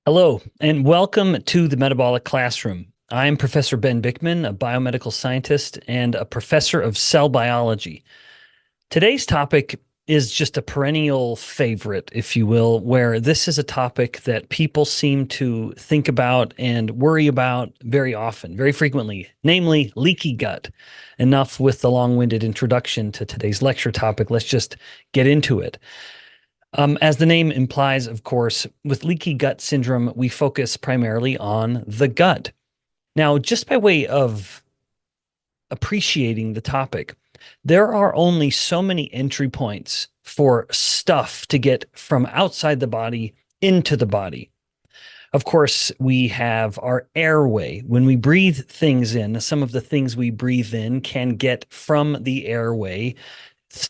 Hello, and welcome to the Metabolic Classroom. I'm Professor Ben Bikman, a biomedical scientist and a professor of cell biology. Today's topic is just a perennial favorite, if you will, where this is a topic that people seem to think about and worry about very often, very frequently, namely leaky gut. Enough with the long-winded introduction to today's lecture topic. Let's just get into it. As the name implies, of course, with leaky gut syndrome, we focus primarily on the gut. Now, just by way of appreciating the topic, there are only so many entry points for stuff to get from outside the body into the body. Of course, we have our airway. When we breathe things in, some of the things we breathe in can get from the airway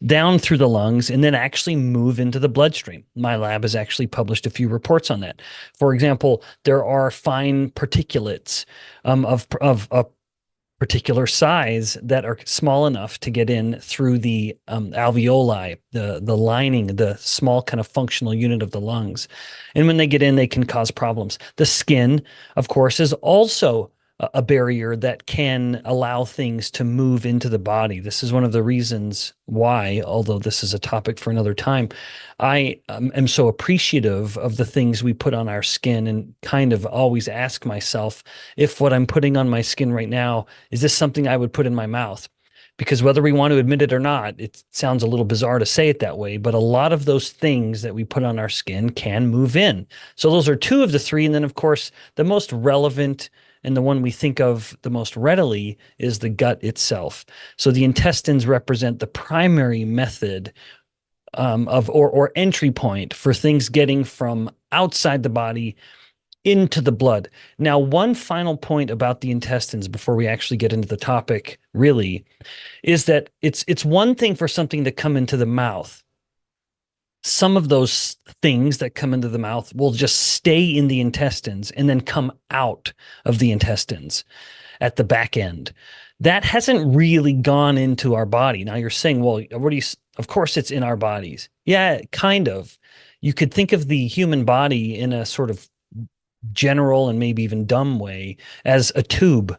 down through the lungs and then actually move into the bloodstream. My lab has actually published a few reports on that. For example, there are fine particulates of a particular size that are small enough to get in through the alveoli, the lining, the small kind of functional unit of the lungs. And when they get in, they can cause problems. The skin, of course, is also a barrier that can allow things to move into the body. This is one of the reasons why, although this is a topic for another time, I am so appreciative of the things we put on our skin and kind of always ask myself if what I'm putting on my skin right now, is this something I would put in my mouth? Because whether we want to admit it or not, it sounds a little bizarre to say it that way, but a lot of those things that we put on our skin can move in. So those are two of the three. And then, of course, the most relevant and the one we think of the most readily is the gut itself. So the intestines represent the primary method or entry point for things getting from outside the body into the blood. Now, one final point about the intestines before we actually get into the topic really is that it's one thing for something to come into the mouth. Some of those things that come into the mouth will just stay in the intestines and then come out of the intestines at the back end. That hasn't really gone into our body. Now you're saying, well, what do you, of course it's in our bodies. Yeah, kind of. You could think of the human body in a sort of general and maybe even dumb way as a tube,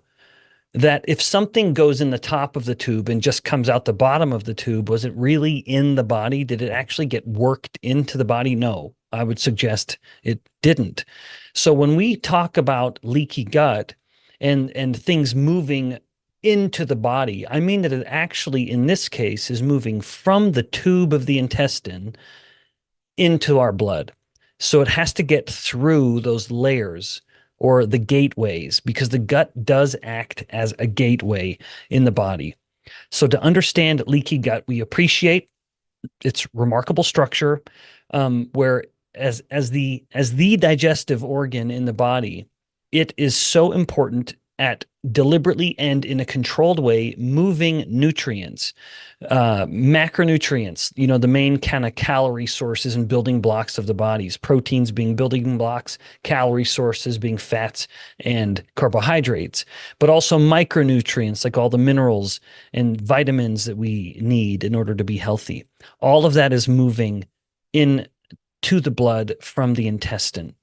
that if something goes in the top of the tube and just comes out the bottom of the tube, was it really in the body? Did it actually get worked into the body? No, I would suggest it didn't. So when we talk about leaky gut and things moving into the body, I mean that it actually, in this case, is moving from the tube of the intestine into our blood. So it has to get through those layers or the gateways, because the gut does act as a gateway in the body. So to understand leaky gut, we appreciate its remarkable structure, where as the digestive organ in the body, it is so important at deliberately and in a controlled way moving nutrients, macronutrients, the main kind of calorie sources and building blocks of the bodies, proteins being building blocks, calorie sources being fats and carbohydrates, but also micronutrients like all the minerals and vitamins that we need in order to be healthy. All of that is moving in to the blood from the intestine.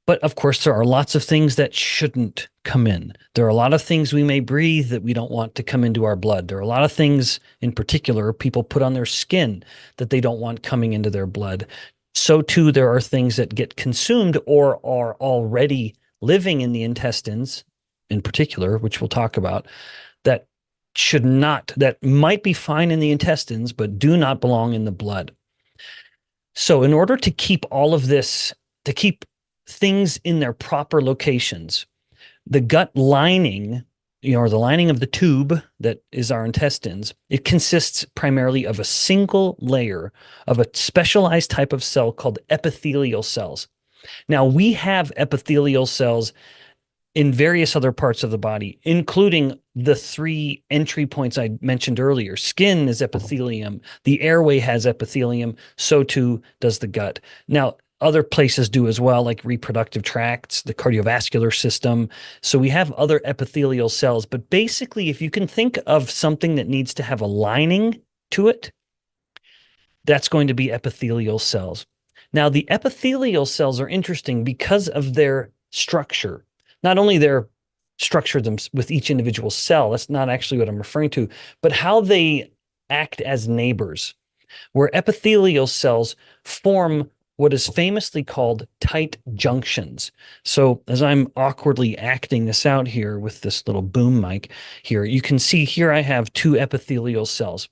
But of course, there are lots of things that shouldn't come in. There are a lot of things we may breathe that we don't want to come into our blood. There are a lot of things, in particular, people put on their skin that they don't want coming into their blood. So too, there are things that get consumed or are already living in the intestines, in particular, which we'll talk about, that that might be fine in the intestines, but do not belong in the blood. So in order to keep all of this, to keep things in their proper locations, the gut lining, or the lining of the tube that is our intestines, it consists primarily of a single layer of a specialized type of cell called epithelial cells. Now, we have epithelial cells in various other parts of the body, including the three entry points I mentioned earlier. Skin is epithelium, the airway has epithelium, so too does the gut. Now, other places do as well, like reproductive tracts, the cardiovascular system. So we have other epithelial cells, but basically, if you can think of something that needs to have a lining to it, that's going to be epithelial cells. Now, the epithelial cells are interesting because of their structure. Not only their structure them with each individual cell, that's not actually what I'm referring to, but how they act as neighbors, where epithelial cells form what is famously called tight junctions. So as I'm awkwardly acting this out here with this little boom mic here, you can see here I have two epithelial cells.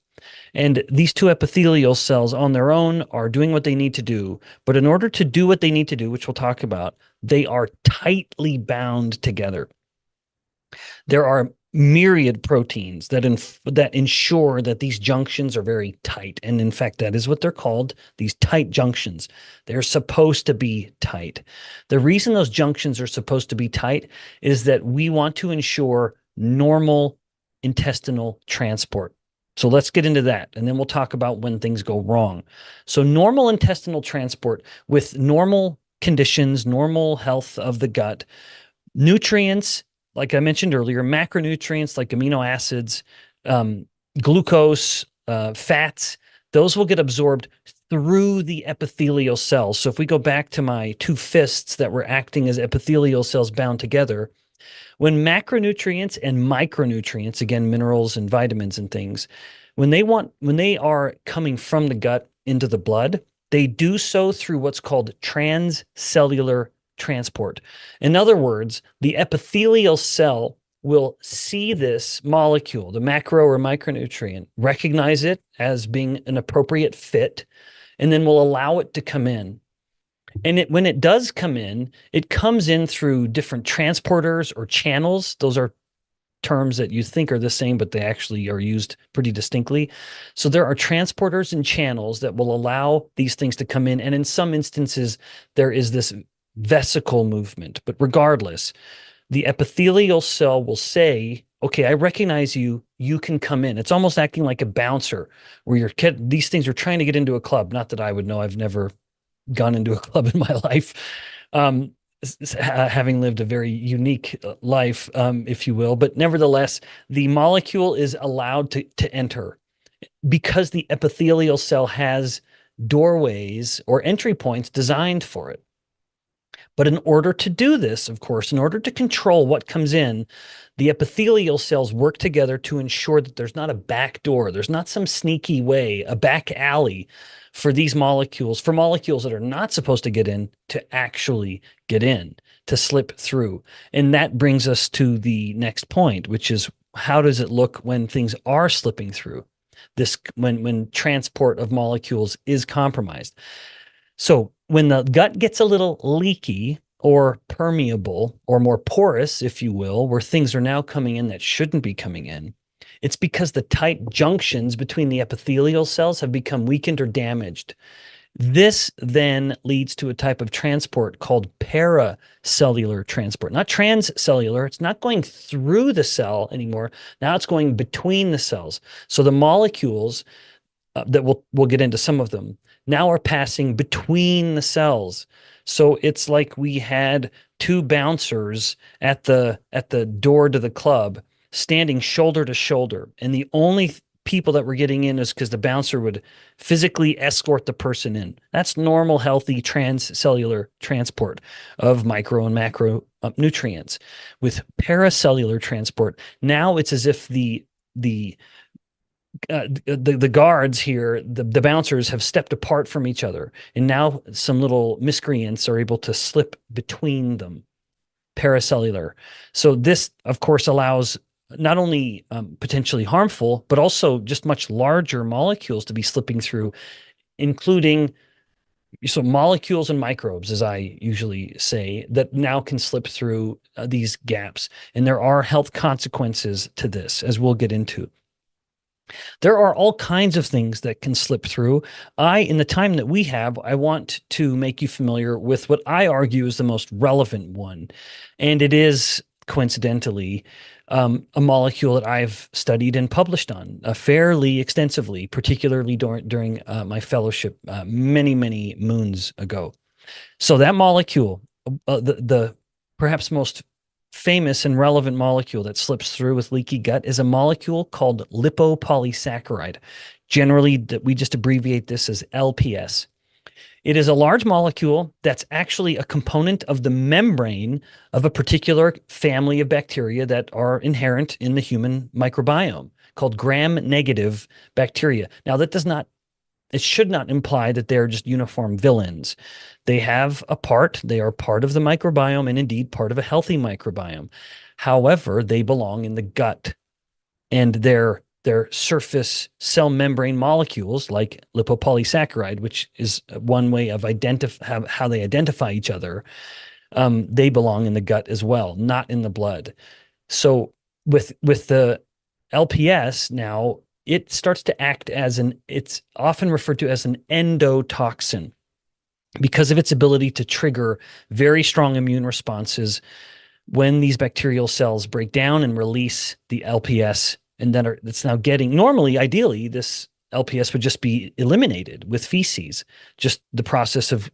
And these two epithelial cells on their own are doing what they need to do. But in order to do what they need to do, which we'll talk about, they are tightly bound together. There are myriad proteins that ensure that these junctions are very tight. And in fact, that is what they're called, these tight junctions. They're supposed to be tight. The reason those junctions are supposed to be tight is that we want to ensure normal intestinal transport. So let's get into that, and then we'll talk about when things go wrong. So normal intestinal transport with normal conditions, normal health of the gut, nutrients, like I mentioned earlier, macronutrients like amino acids, glucose, fats, those will get absorbed through the epithelial cells. So if we go back to my two fists that were acting as epithelial cells bound together, when macronutrients and micronutrients, again, minerals and vitamins and things, when they are coming from the gut into the blood, they do so through what's called transcellular transport. In other words, the epithelial cell will see this molecule, the macro or micronutrient, recognize it as being an appropriate fit, and then will allow it to come in. And when it does come in, it comes in through different transporters or channels. Those are terms that you think are the same, but they actually are used pretty distinctly. So there are transporters and channels that will allow these things to come in. And in some instances, there is this vesicle movement. But regardless, the epithelial cell will say, okay, I recognize you. You can come in. It's almost acting like a bouncer where these things are trying to get into a club. Not that I would know. I've never gone into a club in my life, having lived a very unique life, if you will. But nevertheless, the molecule is allowed to enter because the epithelial cell has doorways or entry points designed for it. But in order to do this, of course, in order to control what comes in, the epithelial cells work together to ensure that there's not a back door, there's not some sneaky way, a back alley for these molecules, for molecules that are not supposed to get in, to actually get in, to slip through. And that brings us to the next point, which is how does it look when things are slipping through? When transport of molecules is compromised. So when the gut gets a little leaky or permeable or more porous, if you will, where things are now coming in that shouldn't be coming in, it's because the tight junctions between the epithelial cells have become weakened or damaged. This then leads to a type of transport called paracellular transport, not transcellular. It's not going through the cell anymore. Now it's going between the cells. So the molecules that we'll get into some of them now are passing between the cells. So it's like we had two bouncers at the door to the club standing shoulder to shoulder. And the only people that were getting in is because the bouncer would physically escort the person in. That's normal, healthy transcellular transport of micro and macro nutrients. With paracellular transport, now it's as if the guards here, the bouncers have stepped apart from each other, and now some little miscreants are able to slip between them. Paracellular. So this, of course, allows not only potentially harmful, but also just much larger molecules to be slipping through, including molecules and microbes, as I usually say, that now can slip through these gaps. And there are health consequences to this, as we'll get into. There are all kinds of things that can slip through. In the time that we have, I want to make you familiar with what I argue is the most relevant one. And it is, coincidentally, a molecule that I've studied and published on fairly extensively, particularly during my fellowship many, many moons ago. So that molecule, the perhaps most famous and relevant molecule that slips through with leaky gut is a molecule called lipopolysaccharide. Generally, we just abbreviate this as LPS. It is a large molecule that's actually a component of the membrane of a particular family of bacteria that are inherent in the human microbiome called gram-negative bacteria. Now, it should not imply that they're just uniform villains. They are part of the microbiome and indeed part of a healthy microbiome. However, they belong in the gut, and their surface cell membrane molecules like lipopolysaccharide, which is one way of how they identify each other, they belong in the gut as well, not in the blood. So with the LPS now, it starts to act it's often referred to as an endotoxin because of its ability to trigger very strong immune responses when these bacterial cells break down and release the LPS. And then it's now normally, ideally, this LPS would just be eliminated with feces, just the process of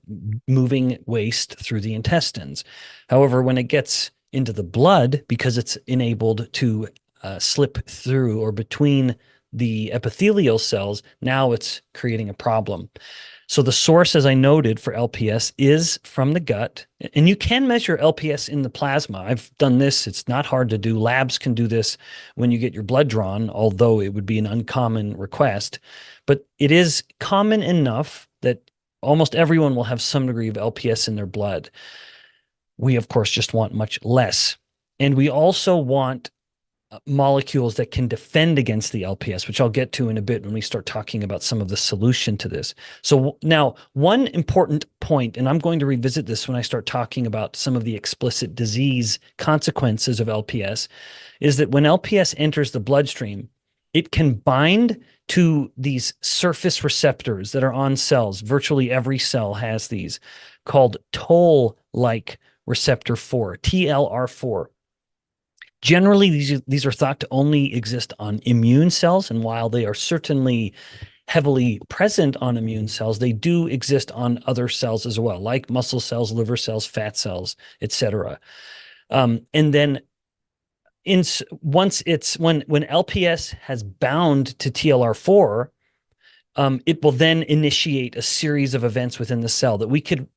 moving waste through the intestines. However, when it gets into the blood, because it's enabled to slip through or between the epithelial cells, now it's creating a problem. So the source, as I noted, for LPS is from the gut, and you can measure LPS in the plasma. I've done this. It's not hard to do. Labs can do this when you get your blood drawn, although it would be an uncommon request. But it is common enough that almost everyone will have some degree of LPS in their blood. We, of course, just want much less. And we also want molecules that can defend against the LPS, which I'll get to in a bit when we start talking about some of the solution to this. So now, one important point, and I'm going to revisit this when I start talking about some of the explicit disease consequences of LPS, is that when LPS enters the bloodstream, it can bind to these surface receptors that are on cells. Virtually every cell has these, called toll-like receptor 4, TLR4. Generally, these are thought to only exist on immune cells, and while they are certainly heavily present on immune cells, they do exist on other cells as well, like muscle cells, liver cells, fat cells, etc. And then when LPS has bound to TLR4, it will then initiate a series of events within the cell that we could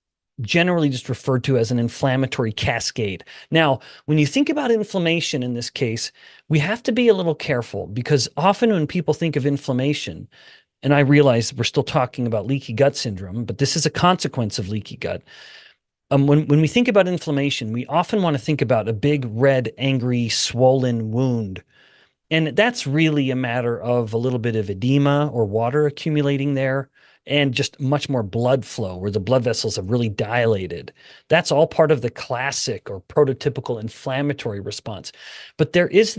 generally just referred to as an inflammatory cascade. Now, when you think about inflammation in this case, we have to be a little careful because often when people think of inflammation, and I realize we're still talking about leaky gut syndrome, but this is a consequence of leaky gut. When we think about inflammation, we often want to think about a big, red, angry, swollen wound. And that's really a matter of a little bit of edema or water accumulating there and just much more blood flow where the blood vessels have really dilated. That's all part of the classic or prototypical inflammatory response. But there is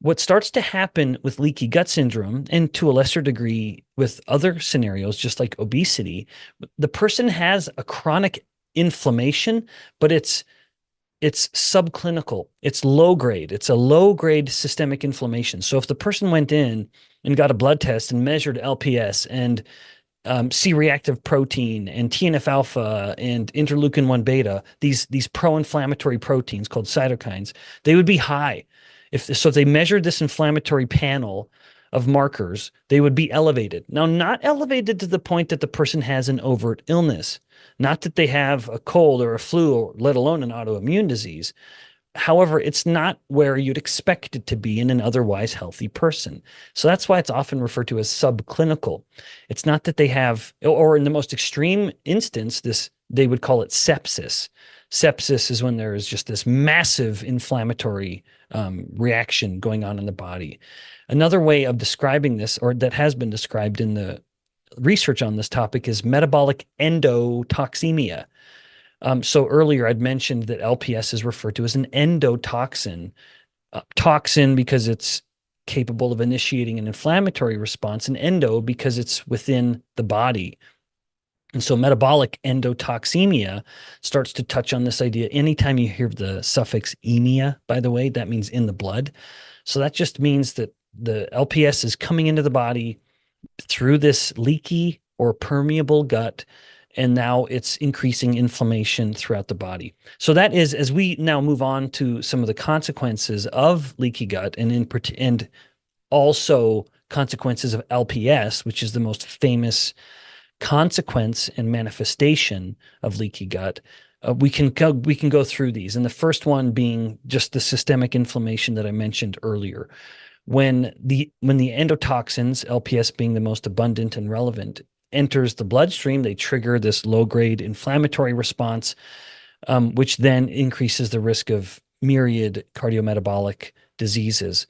what starts to happen with leaky gut syndrome, and to a lesser degree with other scenarios, just like obesity, the person has a chronic inflammation, but it's subclinical. It's low grade. It's a low grade systemic inflammation. So if the person went in and got a blood test and measured LPS and C-reactive protein and TNF alpha and interleukin 1 beta, these pro-inflammatory proteins called cytokines, they would be high. If they measured this inflammatory panel of markers, they would be elevated. Now, not elevated to the point that the person has an overt illness, not that they have a cold or a flu, or let alone an autoimmune disease. However, it's not where you'd expect it to be in an otherwise healthy person. So that's why it's often referred to as subclinical. It's not that they have, or in the most extreme instance, they would call it sepsis. Sepsis is when there is just this massive inflammatory reaction going on in the body. Another way of describing this, or that has been described in the research on this topic, is metabolic endotoxemia. So earlier I'd mentioned that LPS is referred to as an endotoxin. Toxin because it's capable of initiating an inflammatory response, and endo because it's within the body. And so metabolic endotoxemia starts to touch on this idea. Anytime you hear the suffix emia, by the way, that means in the blood. So that just means that the LPS is coming into the body through this leaky or permeable gut, and now it's increasing inflammation throughout the body. So that is, as we now move on to some of the consequences of leaky gut, and also consequences of LPS, which is the most famous consequence and manifestation of leaky gut, we can go through these. And the first one being just the systemic inflammation that I mentioned earlier. When the endotoxins, LPS being the most abundant and relevant, enters the bloodstream, they trigger this low-grade inflammatory response, which then increases the risk of myriad cardiometabolic diseases.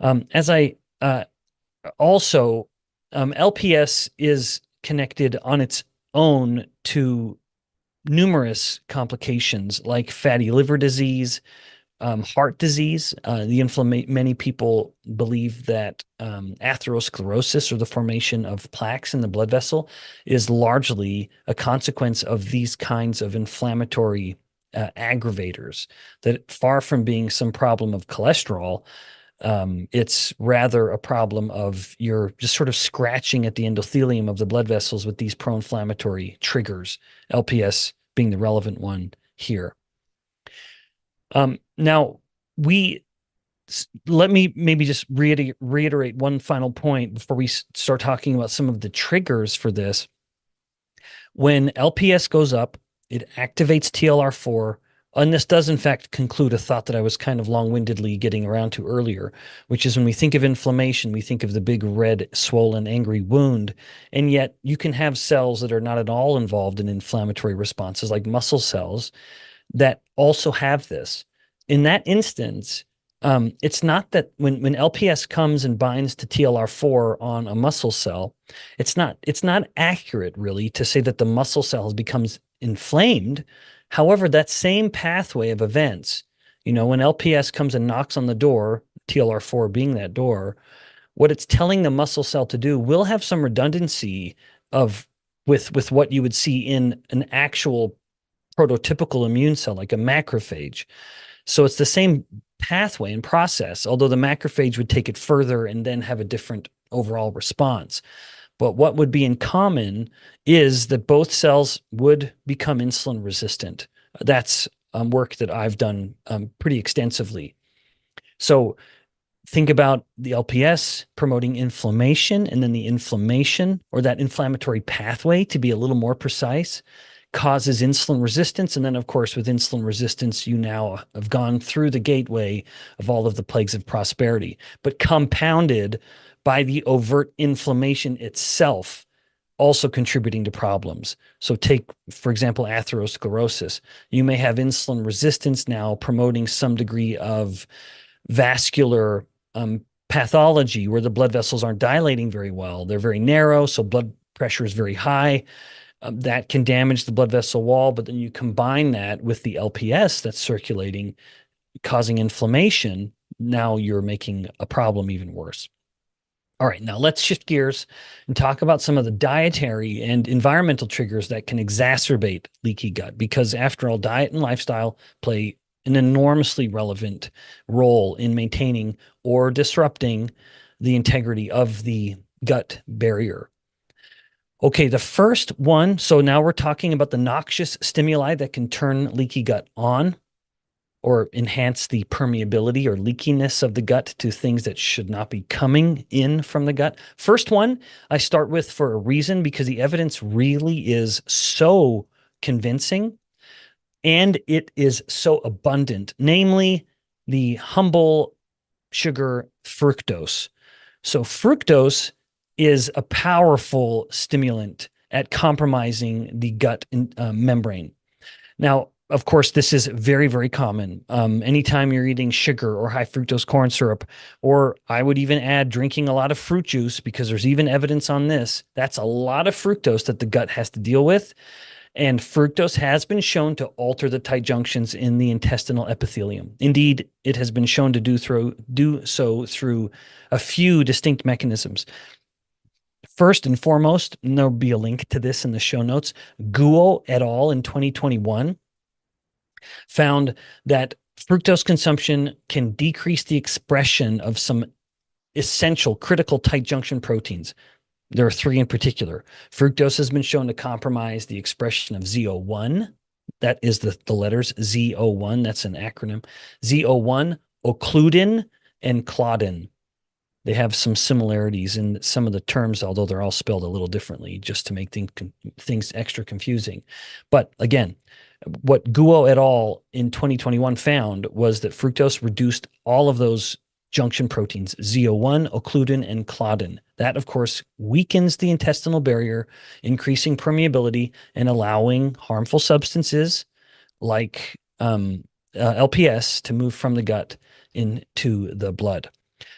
As I also, LPS is connected on its own to numerous complications like fatty liver disease, heart disease. Many people believe that atherosclerosis, or the formation of plaques in the blood vessel, is largely a consequence of these kinds of inflammatory aggravators, that far from being some problem of cholesterol, it's rather a problem of you're just sort of scratching at the endothelium of the blood vessels with these pro-inflammatory triggers, LPS being the relevant one here. Now, let me maybe just reiterate one final point before we start talking about some of the triggers for this. When LPS goes up, it activates TLR4, and this does in fact conclude a thought that I was kind of long-windedly getting around to earlier, which is when we think of inflammation, we think of the big red, swollen, angry wound, and yet you can have cells that are not at all involved in inflammatory responses, like muscle cells, that also have this. In that instance, it's not that when LPS comes and binds to TLR4 on a muscle cell, it's not accurate really to say that the muscle cell becomes inflamed. However, that same pathway of events, when LPS comes and knocks on the door, TLR4 being that door, what it's telling the muscle cell to do will have some redundancy with what you would see in an actual prototypical immune cell, like a macrophage. So it's the same pathway and process, although the macrophage would take it further and then have a different overall response. But what would be in common is that both cells would become insulin resistant. That's work that I've done pretty extensively. So think about the LPS promoting inflammation, and then the inflammation, or that inflammatory pathway, to be a little more precise, causes insulin resistance. And then, of course, with insulin resistance, you now have gone through the gateway of all of the plagues of prosperity, but compounded by the overt inflammation itself, also contributing to problems. So take, for example, atherosclerosis. You may have insulin resistance now promoting some degree of vascular pathology, where the blood vessels aren't dilating very well. They're very narrow, so blood pressure is very high. That can damage the blood vessel wall, but then you combine that with the LPS that's circulating, causing inflammation. Now you're making a problem even worse. All right, now let's shift gears and talk about some of the dietary and environmental triggers that can exacerbate leaky gut, because after all, diet and lifestyle play an enormously relevant role in maintaining or disrupting the integrity of the gut barrier. Okay, the first one, so now we're talking about the noxious stimuli that can turn leaky gut on or enhance the permeability or leakiness of the gut to things that should not be coming in from the gut. First one I start with for a reason, because the evidence really is so convincing and it is so abundant, namely the humble sugar fructose. So fructose is a powerful stimulant at compromising the gut membrane. Now, of course, this is very, very common. Anytime you're eating sugar or high fructose corn syrup, or I would even add drinking a lot of fruit juice, because there's even evidence on this, that's a lot of fructose that the gut has to deal with. And fructose has been shown to alter the tight junctions in the intestinal epithelium. Indeed, it has been shown to do so through a few distinct mechanisms. First and foremost, and there'll be a link to this in the show notes, Guo et al. In 2021 found that fructose consumption can decrease the expression of some essential critical tight junction proteins. There are three in particular. Fructose has been shown to compromise the expression of ZO1. That is the letters ZO1. That's an acronym. ZO1, occludin, and claudin. They have some similarities in some of the terms, although they're all spelled a little differently, just to make things extra confusing. But again, what Guo et al. In 2021 found was that fructose reduced all of those junction proteins, ZO1, occludin, and claudin. That, of course, weakens the intestinal barrier, increasing permeability and allowing harmful substances like LPS to move from the gut into the blood.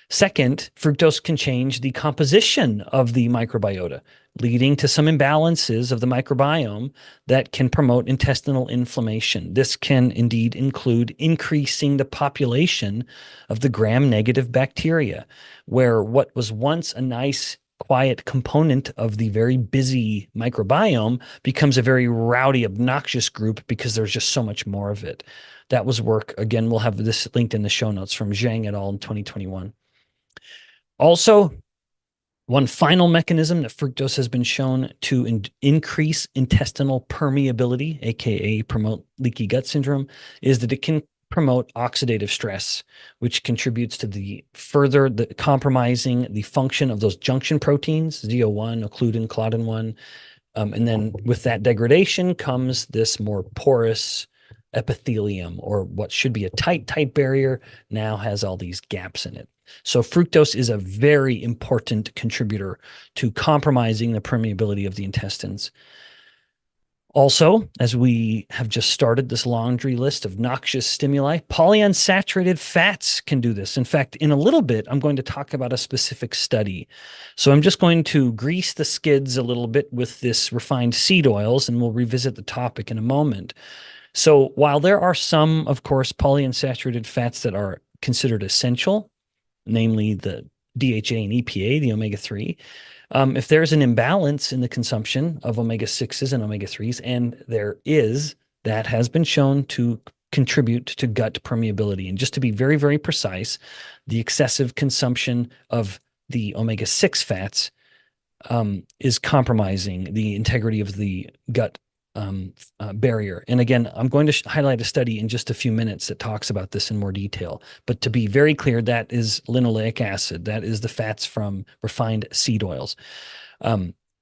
Second, fructose can change the composition of the microbiota, leading to some imbalances of the microbiome that can promote intestinal inflammation. This can indeed include increasing the population of the gram-negative bacteria, where what was once a nice, quiet component of the very busy microbiome becomes a very rowdy, obnoxious group because there's just so much more of it. That was work, again, we'll have this linked in the show notes, from Zhang et al. In 2021. Also, one final mechanism that fructose has been shown to increase intestinal permeability, aka promote leaky gut syndrome, is that it can promote oxidative stress, which contributes to the compromising the function of those junction proteins, ZO1, occludin, claudin 1. And then with that degradation comes this more porous epithelium, or what should be a tight barrier now has all these gaps in it. So fructose is a very important contributor to compromising the permeability of the intestines. Also, as we have just started this laundry list of noxious stimuli, polyunsaturated fats can do this. In fact, in a little bit, I'm going to talk about a specific study. So I'm just going to grease the skids a little bit with this refined seed oils, and we'll revisit the topic in a moment. So while there are some, of course, polyunsaturated fats that are considered essential, namely the DHA and EPA, the omega-3, if there's an imbalance in the consumption of omega-6s and omega-3s, and there is, that has been shown to contribute to gut permeability. And just to be very, very precise, the excessive consumption of the omega-6 fats is compromising the integrity of the gut barrier. And again, I'm going to highlight a study in just a few minutes that talks about this in more detail. But to be very clear, that is linoleic acid. That is the fats from refined seed oils.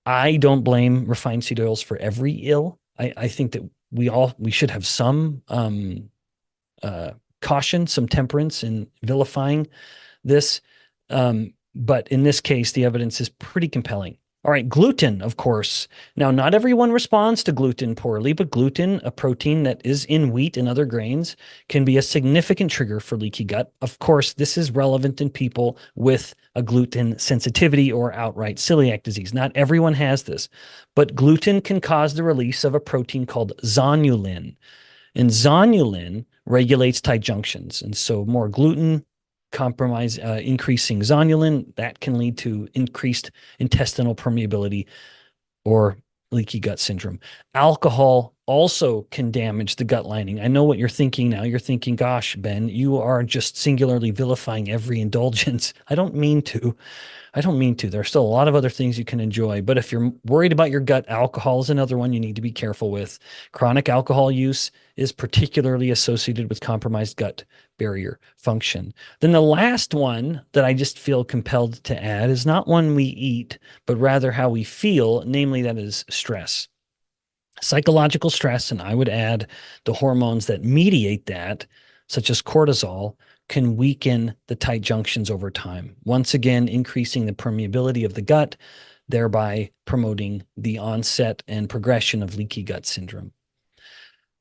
I don't blame refined seed oils for every ill. I think that we should have some caution, some temperance in vilifying this. But in this case, the evidence is pretty compelling. All right, gluten, of course. Now, not everyone responds to gluten poorly, but gluten, a protein that is in wheat and other grains, can be a significant trigger for leaky gut. Of course, this is relevant in people with a gluten sensitivity or outright celiac disease. Not everyone has this, but gluten can cause the release of a protein called zonulin. And zonulin regulates tight junctions. And so more gluten increasing zonulin, that can lead to increased intestinal permeability or leaky gut syndrome. Alcohol also can damage the gut lining. I know what you're thinking now. You're thinking, gosh, Ben, you are just singularly vilifying every indulgence. I don't mean to. There's still a lot of other things you can enjoy. But if you're worried about your gut, alcohol is another one you need to be careful with. Chronic alcohol use is particularly associated with compromised gut barrier function. Then the last one that I just feel compelled to add is not one we eat, but rather how we feel, namely that is stress. Psychological stress, and I would add the hormones that mediate that, such as cortisol, can weaken the tight junctions over time, once again increasing the permeability of the gut, thereby promoting the onset and progression of leaky gut syndrome.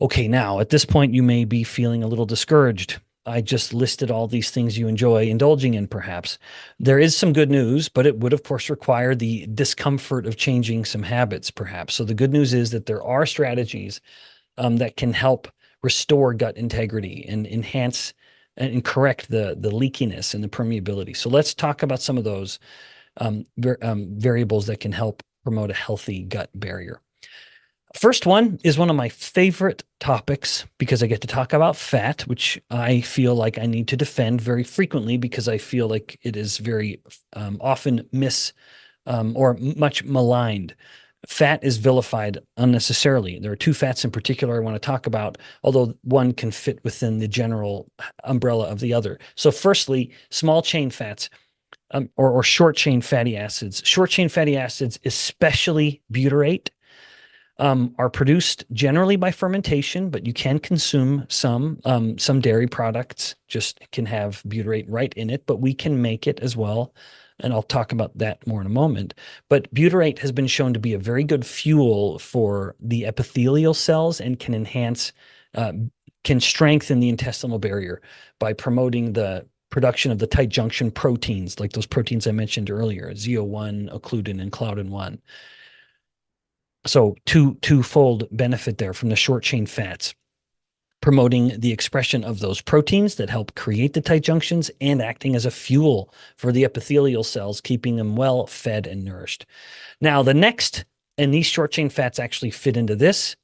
Okay, now at this point you may be feeling a little discouraged. I just listed all these things you enjoy indulging in, perhaps. There is some good news, but it would, of course, require the discomfort of changing some habits, perhaps. So the good news is that there are strategies that can help restore gut integrity and enhance and correct the leakiness and the permeability. So let's talk about some of those variables that can help promote a healthy gut barrier. First one is one of my favorite topics because I get to talk about fat, which I feel like I need to defend very frequently because I feel like it is very often or much maligned. Fat is vilified unnecessarily. There are two fats in particular I want to talk about, although one can fit within the general umbrella of the other. So firstly, small chain fats. or short chain fatty acids. Short chain fatty acids, especially butyrate, are produced generally by fermentation, but you can consume some. Some dairy products just can have butyrate right in it, but we can make it as well. And I'll talk about that more in a moment. But butyrate has been shown to be a very good fuel for the epithelial cells and can enhance, can strengthen the intestinal barrier by promoting the production of the tight junction proteins, like those proteins I mentioned earlier, ZO1, occludin, and claudin-1. So twofold benefit there from the short chain fats, promoting the expression of those proteins that help create the tight junctions and acting as a fuel for the epithelial cells, keeping them well fed and nourished. Now, the next, and these short chain fats actually fit into this,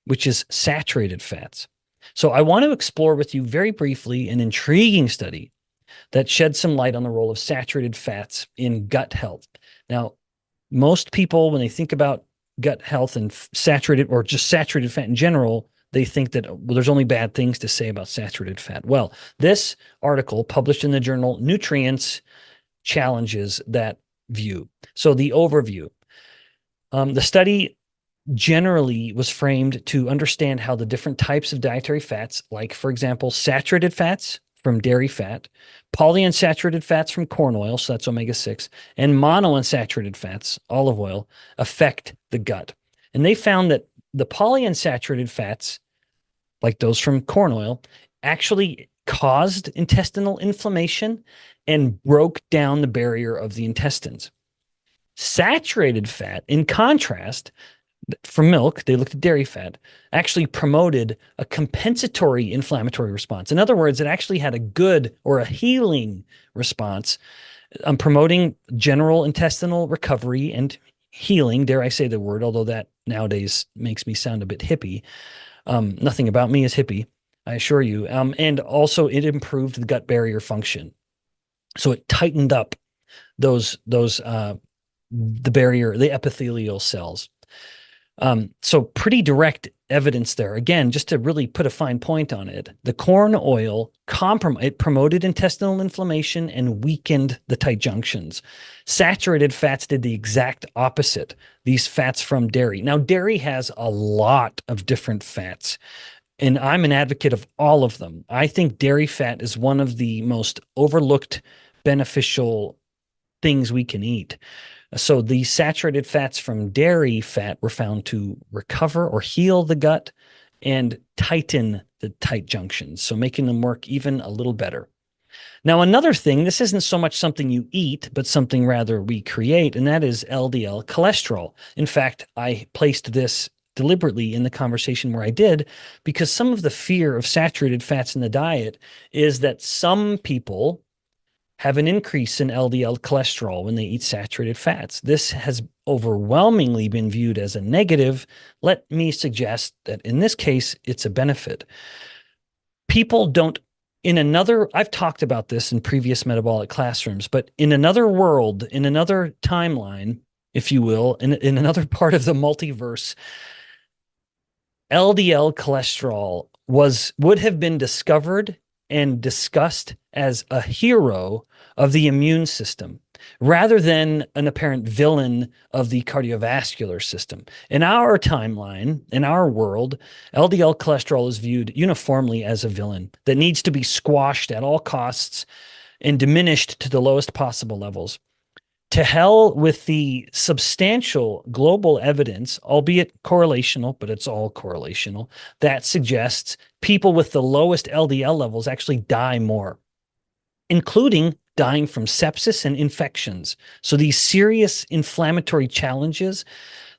which is saturated fats. So I want to explore with you very briefly an intriguing study that sheds some light on the role of saturated fats in gut health. Now, most people, when they think about gut health and saturated, or just saturated fat in general, they think that, well, there's only bad things to say about saturated fat. Well, this article published in the journal Nutrients challenges that view. So the overview, the study generally was framed to understand how the different types of dietary fats, like, for example, saturated fats from dairy fat, polyunsaturated fats from corn oil, so that's omega-6, and monounsaturated fats, olive oil, affect the gut. And they found that the polyunsaturated fats, like those from corn oil, actually caused intestinal inflammation and broke down the barrier of the intestines. Saturated fat, in contrast, from milk, they looked at dairy fat, actually promoted a compensatory inflammatory response. In other words, it actually had a good or a healing response, promoting general intestinal recovery and healing, dare I say the word, although that nowadays makes me sound a bit hippie. Nothing about me is hippie, I assure you. And also it improved the gut barrier function. So it tightened up the barrier, the epithelial cells. So pretty direct evidence there. Again, just to really put a fine point on it, the corn oil it promoted intestinal inflammation and weakened the tight junctions. Saturated fats did the exact opposite. These fats from dairy. Now, dairy has a lot of different fats, and I'm an advocate of all of them. I think dairy fat is one of the most overlooked beneficial things we can eat. So the saturated fats from dairy fat were found to recover or heal the gut and tighten the tight junctions, so making them work even a little better. Now, another thing, this isn't so much something you eat, but something rather we create, and that is LDL cholesterol. In fact, I placed this deliberately in the conversation where I did, because some of the fear of saturated fats in the diet is that some people have an increase in LDL cholesterol when they eat saturated fats. This has overwhelmingly been viewed as a negative. Let me suggest that in this case, it's a benefit. People don't, I've talked about this in previous metabolic classrooms, but in another world, in another timeline, if you will, in another part of the multiverse, LDL cholesterol would have been discovered and discussed as a hero of the immune system rather than an apparent villain of the cardiovascular system. In our timeline, in our world, LDL cholesterol is viewed uniformly as a villain that needs to be squashed at all costs and diminished to the lowest possible levels. To hell with the substantial global evidence, albeit correlational, but it's all correlational, that suggests people with the lowest LDL levels actually die more, including dying from sepsis and infections. So these serious inflammatory challenges,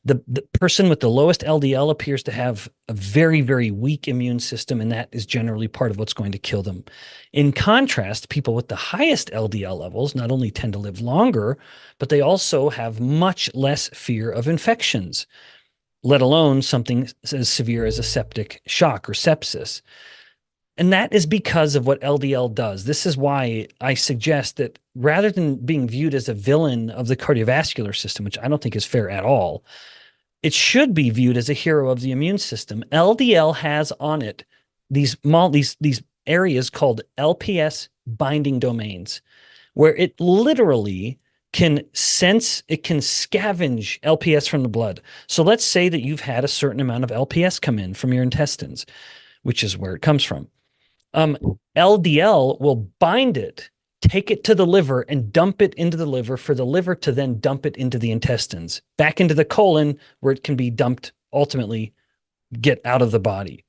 the person with the lowest LDL appears to have a very, very weak immune system, and that is generally part of what's going to kill them. In contrast, people with the highest LDL levels not only tend to live longer, but they also have much less fear of infections, let alone something as severe as a septic shock or sepsis. And that is because of what LDL does. This is why I suggest that rather than being viewed as a villain of the cardiovascular system, which I don't think is fair at all, it should be viewed as a hero of the immune system. LDL has on it these areas called LPS binding domains, where it literally can sense, it can scavenge LPS from the blood. So let's say that you've had a certain amount of LPS come in from your intestines, which is where it comes from. LDL will bind it, take it to the liver, and dump it into the liver for the liver to then dump it into the intestines, back into the colon, where it can be dumped, ultimately get out of the body.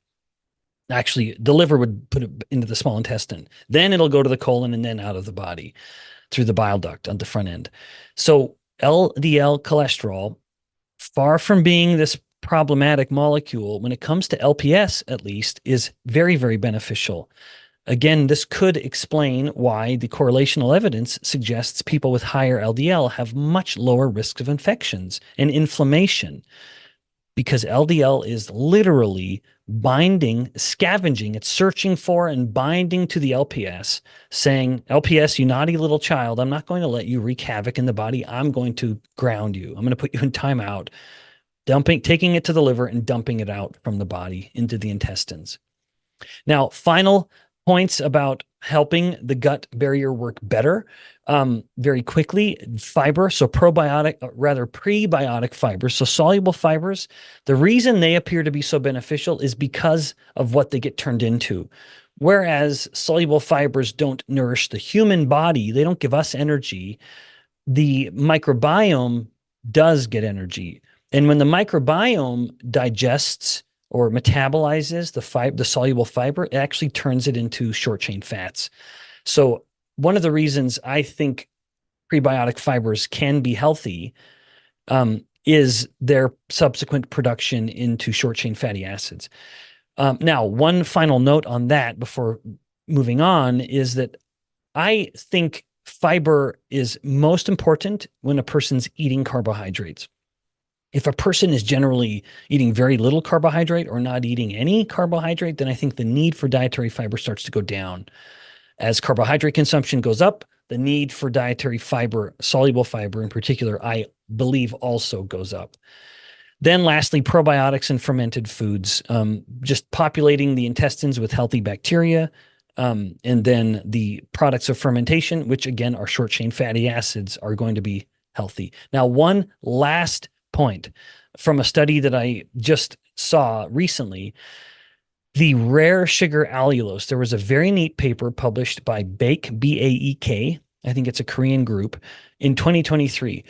Actually, the liver would put it into the small intestine. Then it'll go to the colon and then out of the body through the bile duct on the front end. So LDL cholesterol, far from being this problematic molecule, when it comes to LPS, at least, is very, very beneficial. Again, this could explain why the correlational evidence suggests people with higher LDL have much lower risks of infections and inflammation, because LDL is literally binding, scavenging, it's searching for and binding to the LPS, saying, LPS, you naughty little child, I'm not going to let you wreak havoc in the body. I'm going to ground you. I'm going to put you in timeout, taking it to the liver and dumping it out from the body into the intestines. Now, final points about helping the gut barrier work better. Very quickly, fiber, so prebiotic fibers, so soluble fibers. The reason they appear to be so beneficial is because of what they get turned into. Whereas soluble fibers don't nourish the human body, they don't give us energy, the microbiome does get energy. And when the microbiome digests or metabolizes the soluble fiber, it actually turns it into short chain fats. So one of the reasons I think prebiotic fibers can be healthy is their subsequent production into short chain fatty acids. Now, one final note on that before moving on is that I think fiber is most important when a person's eating carbohydrates. If a person is generally eating very little carbohydrate or not eating any carbohydrate, then I think the need for dietary fiber starts to go down. As carbohydrate consumption goes up, the need for dietary fiber, soluble fiber in particular, I believe also goes up. Then lastly, probiotics and fermented foods, just populating the intestines with healthy bacteria, and then the products of fermentation, which again are short chain fatty acids, are going to be healthy. Now, one last point from a study that I just saw recently, the rare sugar allulose. There was a very neat paper published by Baek, B-A-E-K, I think it's a Korean group, in 2023.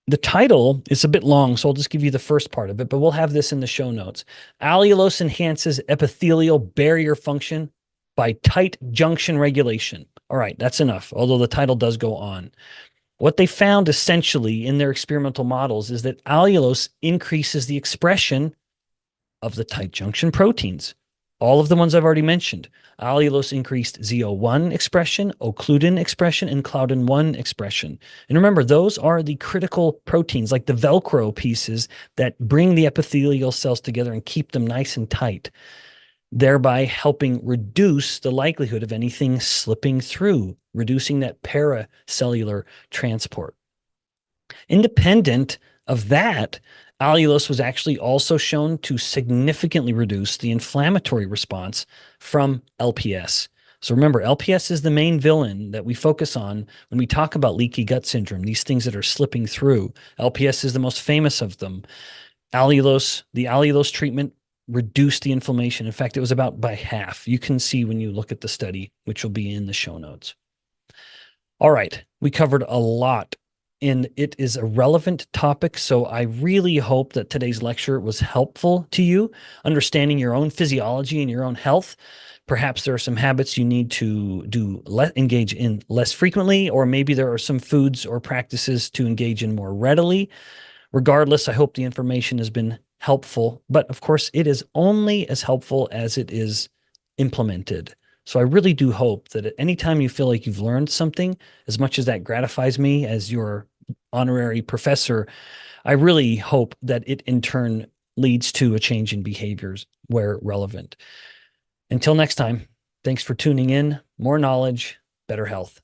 The title is a bit long, so I'll just give you the first part of it, but we'll have this in the show notes. Allulose enhances epithelial barrier function by tight junction regulation. All right, that's enough, although the title does go on. What they found essentially in their experimental models is that allulose increases the expression of the tight junction proteins, all of the ones I've already mentioned. Allulose increased ZO1 expression, occludin expression, and claudin-1 expression. And remember, those are the critical proteins, like the Velcro pieces that bring the epithelial cells together and keep them nice and tight, thereby helping reduce the likelihood of anything slipping through, reducing that paracellular transport. Independent of that, allulose was actually also shown to significantly reduce the inflammatory response from LPS. So remember, LPS is the main villain that we focus on when we talk about leaky gut syndrome, these things that are slipping through. LPS is the most famous of them. The allulose treatment reduced the inflammation. In fact, it was about by half. You can see when you look at the study, which will be in the show notes. All right, we covered a lot, and it is a relevant topic, so I really hope that today's lecture was helpful to you, understanding your own physiology and your own health. Perhaps there are some habits you need to engage in less frequently, or maybe there are some foods or practices to engage in more readily. Regardless, I hope the information has been helpful, but of course, it is only as helpful as it is implemented. So I really do hope that at any time you feel like you've learned something, as much as that gratifies me as your honorary professor, I really hope that it in turn leads to a change in behaviors where relevant. Until next time, thanks for tuning in. More knowledge, better health.